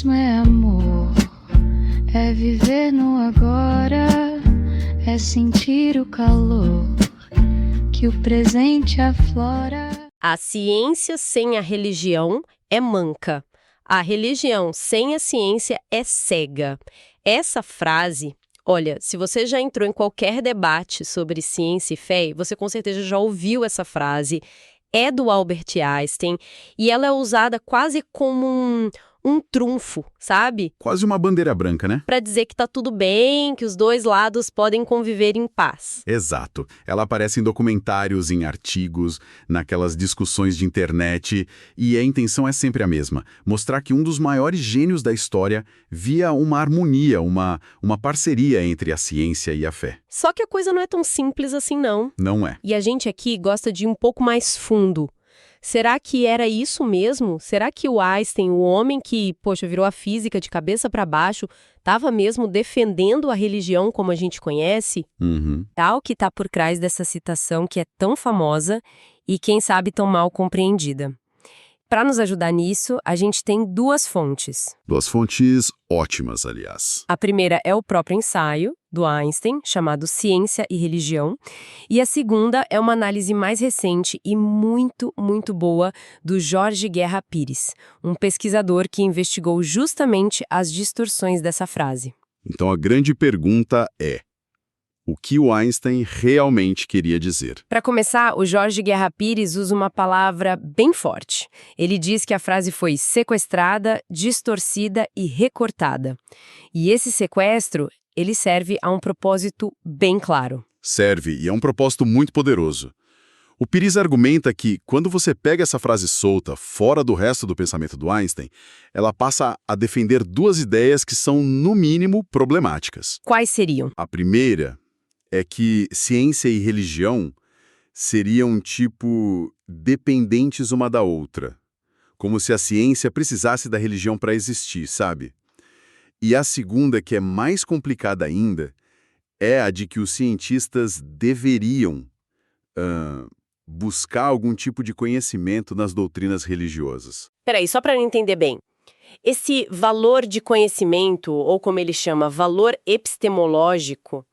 mesmo é amor, é viver no agora, é sentir o calor que o presente aflora. A ciência sem a religião é manca. A religião sem a ciência é cega. Essa frase, olha, se você já entrou em qualquer debate sobre ciência e fé, você com certeza já ouviu essa frase. É do Albert Einstein e ela é usada quase como um trunfo, sabe? Quase uma bandeira branca, né? Para dizer que tá tudo bem, que os dois lados podem conviver em paz. Exato. Ela aparece em documentários, em artigos, naquelas discussões de internet, e a intenção é sempre a mesma: mostrar que um dos maiores gênios da história via uma harmonia, uma parceria entre a ciência e a fé. Só que a coisa não é tão simples assim, não. Não é. E a gente aqui gosta de ir um pouco mais fundo. Será que era isso mesmo? Será que o Einstein, o homem que, virou a física de cabeça para baixo, estava mesmo defendendo a religião como a gente conhece? Tal que está por trás dessa citação que é tão famosa e, quem sabe, tão mal compreendida. Para nos ajudar nisso, a gente tem duas fontes. Duas fontes ótimas, aliás. A primeira é o próprio ensaio do Einstein, chamado Ciência e Religião, e a segunda é uma análise mais recente e muito, muito boa do Jorge Guerra Pires, um pesquisador que investigou justamente as distorções dessa frase. Então a grande pergunta é: o que o Einstein realmente queria dizer? Para começar, o Jorge Guerra Pires usa uma palavra bem forte. Ele diz que a frase foi sequestrada, distorcida e recortada. E esse sequestro, ele serve a um propósito bem claro. Serve, e é um propósito muito poderoso. O Pires argumenta que, quando você pega essa frase solta, fora do resto do pensamento do Einstein, ela passa a defender duas ideias que são, no mínimo, problemáticas. Quais seriam? A primeira é que ciência e religião seriam, dependentes uma da outra. Como se a ciência precisasse da religião para existir, sabe? E a segunda, que é mais complicada ainda, é a de que os cientistas deveriam buscar algum tipo de conhecimento nas doutrinas religiosas. Peraí, só para eu entender bem. Esse valor de conhecimento, ou como ele chama, valor epistemológico,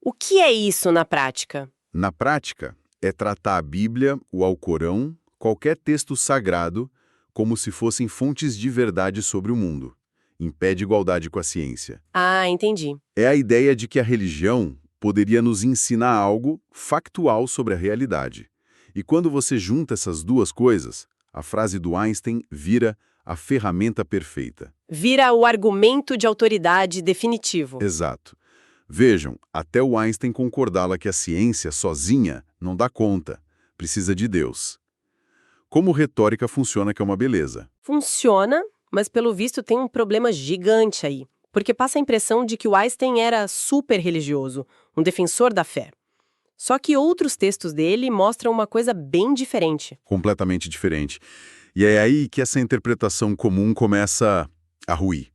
o que é isso na prática? Na prática, é tratar a Bíblia, o Alcorão, qualquer texto sagrado, como se fossem fontes de verdade sobre o mundo, em pé de igualdade com a ciência. Ah, entendi. É a ideia de que a religião poderia nos ensinar algo factual sobre a realidade. E quando você junta essas duas coisas, a frase do Einstein vira a ferramenta perfeita. Vira o argumento de autoridade definitivo. Exato. Vejam, até o Einstein concordava que a ciência sozinha não dá conta, precisa de Deus. Como retórica funciona que é uma beleza. Funciona, mas pelo visto tem um problema gigante aí, porque passa a impressão de que o Einstein era super religioso, um defensor da fé. Só que outros textos dele mostram uma coisa bem diferente. Completamente diferente. E é aí que essa interpretação comum começa a ruir.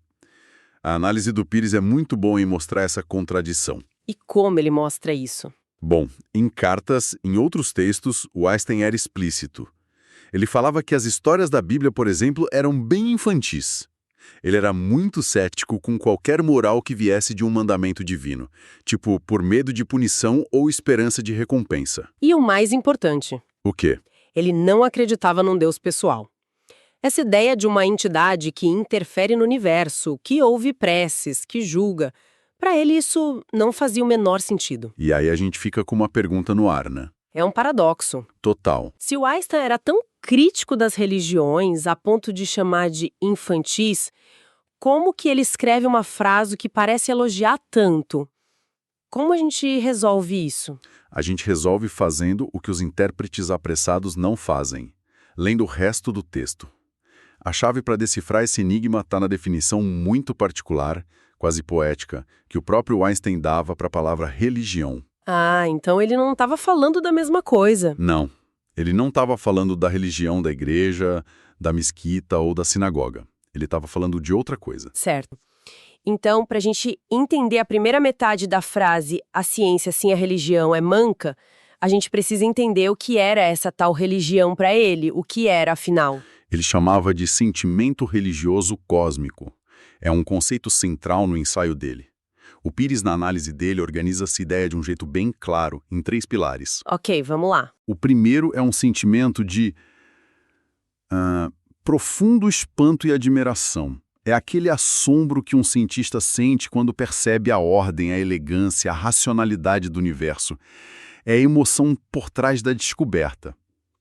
A análise do Pires é muito boa em mostrar essa contradição. E como ele mostra isso? Bom, em cartas, em outros textos, o Einstein era explícito. Ele falava que as histórias da Bíblia, por exemplo, eram bem infantis. Ele era muito cético com qualquer moral que viesse de um mandamento divino, tipo por medo de punição ou esperança de recompensa. E o mais importante, O quê? ele não acreditava num Deus pessoal. Essa ideia de uma entidade que interfere no universo, que ouve preces, que julga, para ele isso não fazia o menor sentido. E aí a gente fica com uma pergunta no ar, né? É um paradoxo. Total. Se o Einstein era tão crítico das religiões a ponto de chamar de infantis, como que ele escreve uma frase que parece elogiar tanto? Como a gente resolve isso? A gente resolve fazendo o que os intérpretes apressados não fazem, lendo o resto do texto. A chave para decifrar esse enigma está na definição muito particular, quase poética, que o próprio Einstein dava para a palavra religião. Ah, então ele não estava falando da mesma coisa. Não, ele não estava falando da religião da igreja, da mesquita ou da sinagoga. Ele estava falando de outra coisa. Certo. Então, para a gente entender a primeira metade da frase "a ciência sem a religião é manca", a gente precisa entender o que era essa tal religião para ele, o que era, afinal. Ele chamava de sentimento religioso cósmico. É um conceito central no ensaio dele. O Pires, na análise dele, organiza essa ideia de um jeito bem claro, em 3 pilares. Ok, vamos lá. O primeiro é um sentimento de profundo espanto e admiração. É aquele assombro que um cientista sente quando percebe a ordem, a elegância, a racionalidade do universo. É a emoção por trás da descoberta,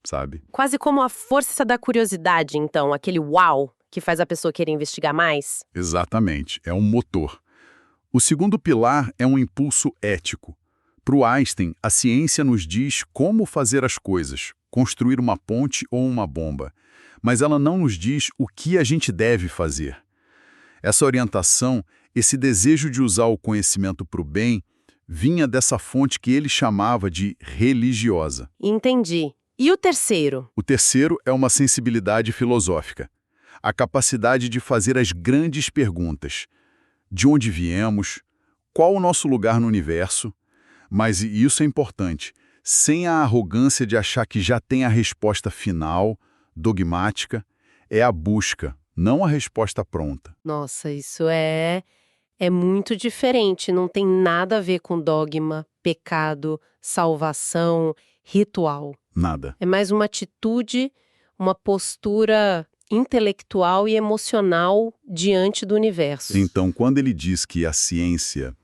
sabe? Quase como a força da curiosidade, então, aquele uau que faz a pessoa querer investigar mais. Exatamente, é um motor. O segundo pilar é um impulso ético. Para o Einstein, a ciência nos diz como fazer as coisas, construir uma ponte ou uma bomba, mas ela não nos diz o que a gente deve fazer. Essa orientação, esse desejo de usar o conhecimento para o bem, vinha dessa fonte que ele chamava de religiosa. Entendi. E o terceiro? O terceiro é uma sensibilidade filosófica. A capacidade de fazer as grandes perguntas. De onde viemos? Qual o nosso lugar no universo? Mas, e isso é importante, sem a arrogância de achar que já tem a resposta final, dogmática, é a busca, não a resposta pronta. Nossa, isso é muito diferente, não tem nada a ver com dogma, pecado, salvação, ritual. Nada. É mais uma atitude, uma postura intelectual e emocional diante do universo. Então, quando ele diz que a ciência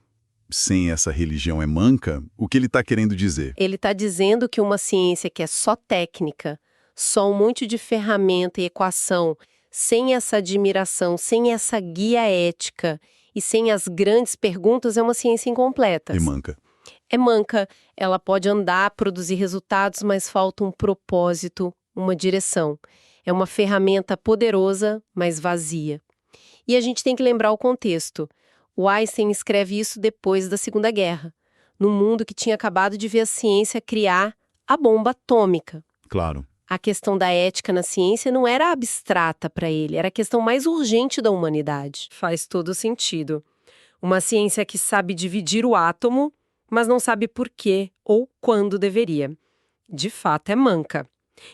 sem essa religião é manca, o que ele está querendo dizer? Ele está dizendo que uma ciência que é só técnica, só um monte de ferramenta e equação, sem essa admiração, sem essa guia ética e sem as grandes perguntas, é uma ciência incompleta. É manca. É manca, ela pode andar, produzir resultados, mas falta um propósito, uma direção. É uma ferramenta poderosa, mas vazia. E a gente tem que lembrar o contexto. O Einstein escreve isso depois da Segunda Guerra, num mundo que tinha acabado de ver a ciência criar a bomba atômica. Claro. A questão da ética na ciência não era abstrata para ele, era a questão mais urgente da humanidade. Faz todo sentido. Uma ciência que sabe dividir o átomo, mas não sabe por quê ou quando deveria. De fato, é manca.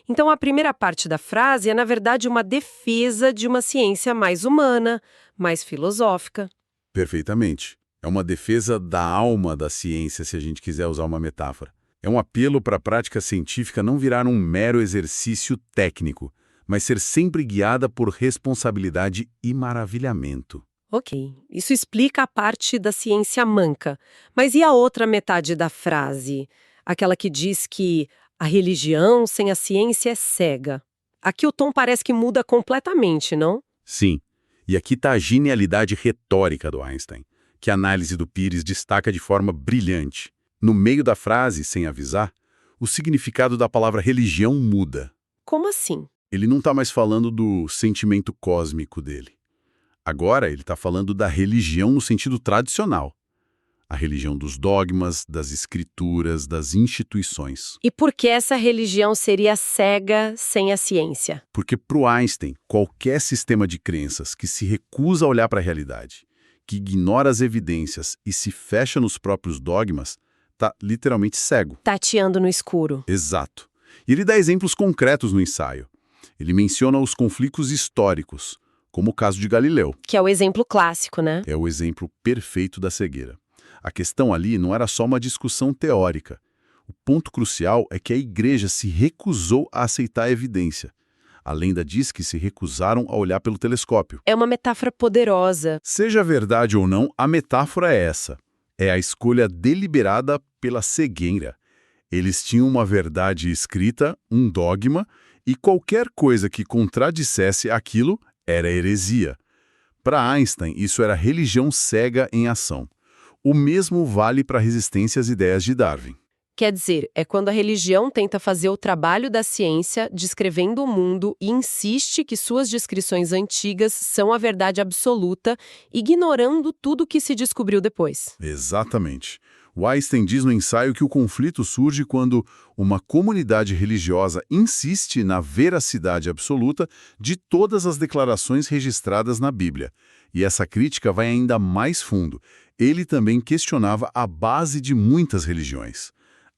Então, a primeira parte da frase é, na verdade, uma defesa de uma ciência mais humana, mais filosófica. Perfeitamente. É uma defesa da alma da ciência, se a gente quiser usar uma metáfora. É um apelo para a prática científica não virar um mero exercício técnico, mas ser sempre guiada por responsabilidade e maravilhamento. Ok, isso explica a parte da ciência manca. Mas e a outra metade da frase? Aquela que diz que a religião sem a ciência é cega. Aqui o tom parece que muda completamente, não? Sim, e aqui está a genialidade retórica do Einstein, que a análise do Pires destaca de forma brilhante. No meio da frase, sem avisar, o significado da palavra religião muda. Como assim? Ele não está mais falando do sentimento cósmico dele. Agora ele está falando da religião no sentido tradicional. A religião dos dogmas, das escrituras, das instituições. E por que essa religião seria cega sem a ciência? Porque para o Einstein, qualquer sistema de crenças que se recusa a olhar para a realidade, que ignora as evidências e se fecha nos próprios dogmas, está literalmente cego. Tateando no escuro. Exato. E ele dá exemplos concretos no ensaio. Ele menciona os conflitos históricos, como o caso de Galileu. Que é o exemplo clássico, né? É o exemplo perfeito da cegueira. A questão ali não era só uma discussão teórica. O ponto crucial é que a igreja se recusou a aceitar a evidência. A lenda diz que se recusaram a olhar pelo telescópio. É uma metáfora poderosa. Seja verdade ou não, a metáfora é essa. É a escolha deliberada pela cegueira. Eles tinham uma verdade escrita, um dogma, e qualquer coisa que contradissesse aquilo era heresia. Para Einstein, isso era religião cega em ação. O mesmo vale para a resistência às ideias de Darwin. Quer dizer, é quando a religião tenta fazer o trabalho da ciência descrevendo o mundo e insiste que suas descrições antigas são a verdade absoluta, ignorando tudo o que se descobriu depois. Exatamente. O Einstein diz no ensaio que o conflito surge quando uma comunidade religiosa insiste na veracidade absoluta de todas as declarações registradas na Bíblia. E essa crítica vai ainda mais fundo. Ele também questionava a base de muitas religiões.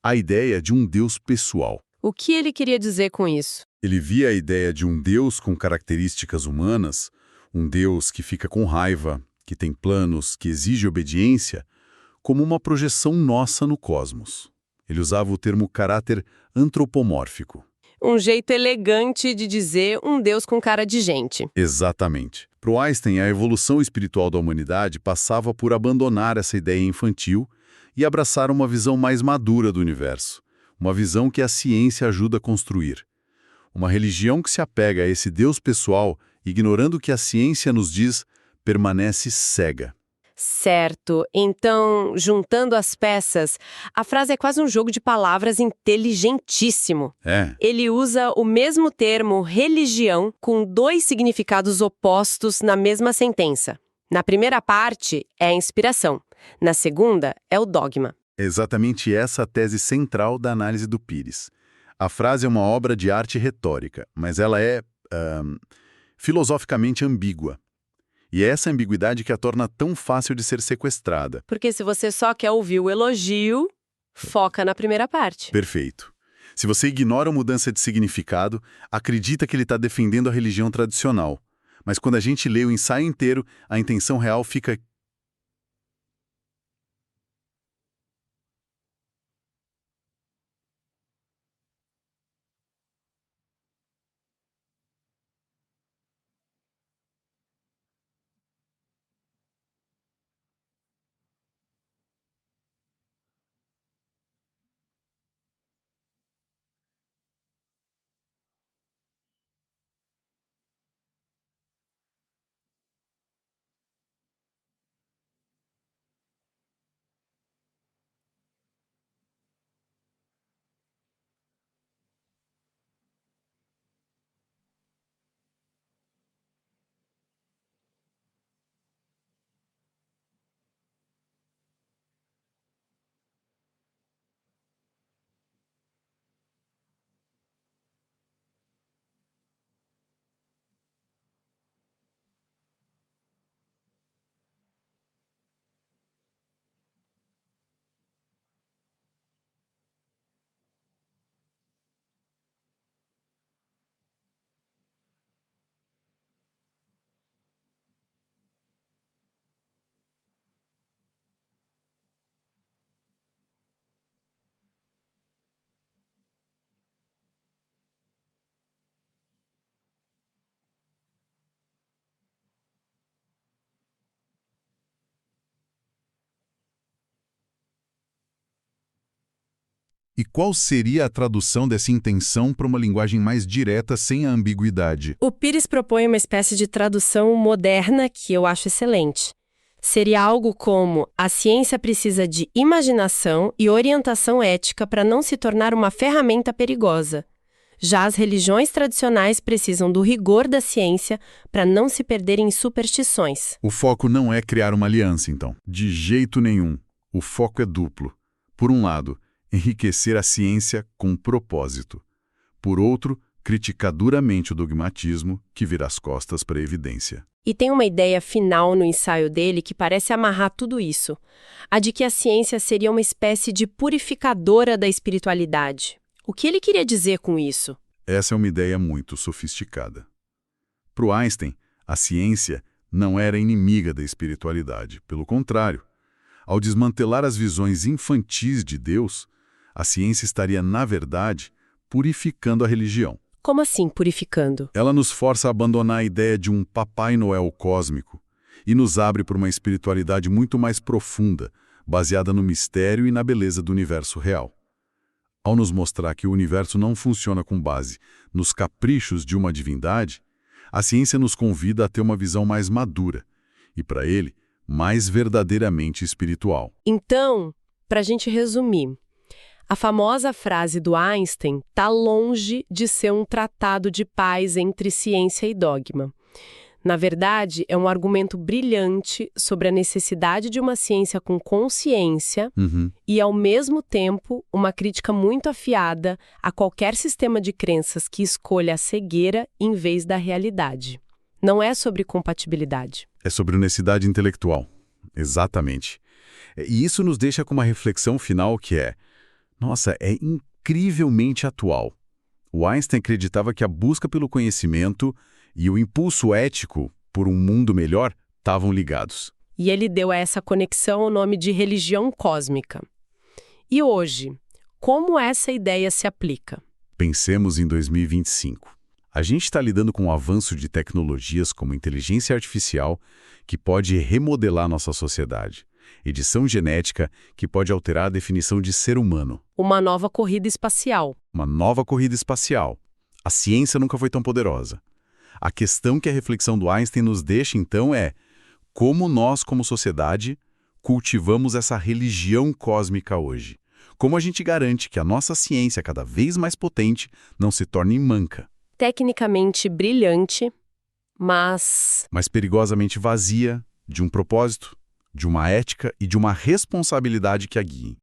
A ideia de um Deus pessoal. O que ele queria dizer com isso? Ele via a ideia de um Deus com características humanas, Um Deus que fica com raiva, que tem planos, que exige obediência, como uma projeção nossa no cosmos. Ele usava o termo caráter antropomórfico. Um jeito elegante de dizer um Deus com cara de gente. Exatamente. Para o Einstein, a evolução espiritual da humanidade passava por abandonar essa ideia infantil e abraçar uma visão mais madura do universo, uma visão que a ciência ajuda a construir. Uma religião que se apega a esse Deus pessoal, ignorando o que a ciência nos diz, permanece cega. Certo. Então, juntando as peças, a frase é quase um jogo de palavras inteligentíssimo. É, Ele usa o mesmo termo religião com dois significados opostos na mesma sentença. Na primeira parte é a inspiração, na segunda é o dogma. exatamente essa a tese central da análise do Pires. A frase é uma obra de arte retórica, mas ela é, filosoficamente ambígua. E é essa ambiguidade que a torna tão fácil de ser sequestrada. Porque se você só quer ouvir o elogio, foca na primeira parte. Perfeito. Se você ignora a mudança de significado, acredita que ele está defendendo a religião tradicional. Mas quando a gente lê o ensaio inteiro, a intenção real fica... E qual seria a tradução dessa intenção para uma linguagem mais direta, sem a ambiguidade? O Pires propõe uma espécie de tradução moderna que eu acho excelente. Seria algo como: a ciência precisa de imaginação e orientação ética para não se tornar uma ferramenta perigosa. Já as religiões tradicionais precisam do rigor da ciência para não se perderem em superstições. O foco não é criar uma aliança, então. De jeito nenhum. O foco é duplo. Por um lado, enriquecer a ciência com propósito. Por outro, criticar duramente o dogmatismo, que vira as costas para a evidência. E tem uma ideia final no ensaio dele que parece amarrar tudo isso. A de que a ciência seria uma espécie de purificadora da espiritualidade. O que ele queria dizer com isso? Essa é uma ideia muito sofisticada. Para o Einstein, a ciência não era inimiga da espiritualidade. Pelo contrário, ao desmantelar as visões infantis de Deus, a ciência estaria, na verdade, purificando a religião. Como assim purificando? Ela nos força a abandonar a ideia de um Papai Noel cósmico e nos abre para uma espiritualidade muito mais profunda, baseada no mistério e na beleza do universo real. Ao nos mostrar que o universo não funciona com base nos caprichos de uma divindade, a ciência nos convida a ter uma visão mais madura e, para ele, mais verdadeiramente espiritual. Então, para a gente resumir, a famosa frase do Einstein está longe de ser um tratado de paz entre ciência e dogma. Na verdade, é um argumento brilhante sobre a necessidade de uma ciência com consciência e, ao mesmo tempo, uma crítica muito afiada a qualquer sistema de crenças que escolha a cegueira em vez da realidade. Não é sobre compatibilidade. É sobre honestidade intelectual. Exatamente. E isso nos deixa com uma reflexão final que é: nossa, é incrivelmente atual. O Einstein acreditava que a busca pelo conhecimento e o impulso ético por um mundo melhor estavam ligados. E ele deu a essa conexão o nome de religião cósmica. E hoje, como essa ideia se aplica? Pensemos em 2025. A gente está lidando com o avanço de tecnologias como inteligência artificial, que pode remodelar nossa sociedade. Edição genética, que pode alterar a definição de ser humano. Uma nova corrida espacial. Uma nova corrida espacial. A ciência nunca foi tão poderosa. A questão que a reflexão do Einstein nos deixa, então, é como nós, como sociedade, cultivamos essa religião cósmica hoje. Como a gente garante que a nossa ciência, cada vez mais potente, não se torne manca. Tecnicamente brilhante, mas perigosamente vazia de um propósito, de uma ética e de uma responsabilidade que a guiem.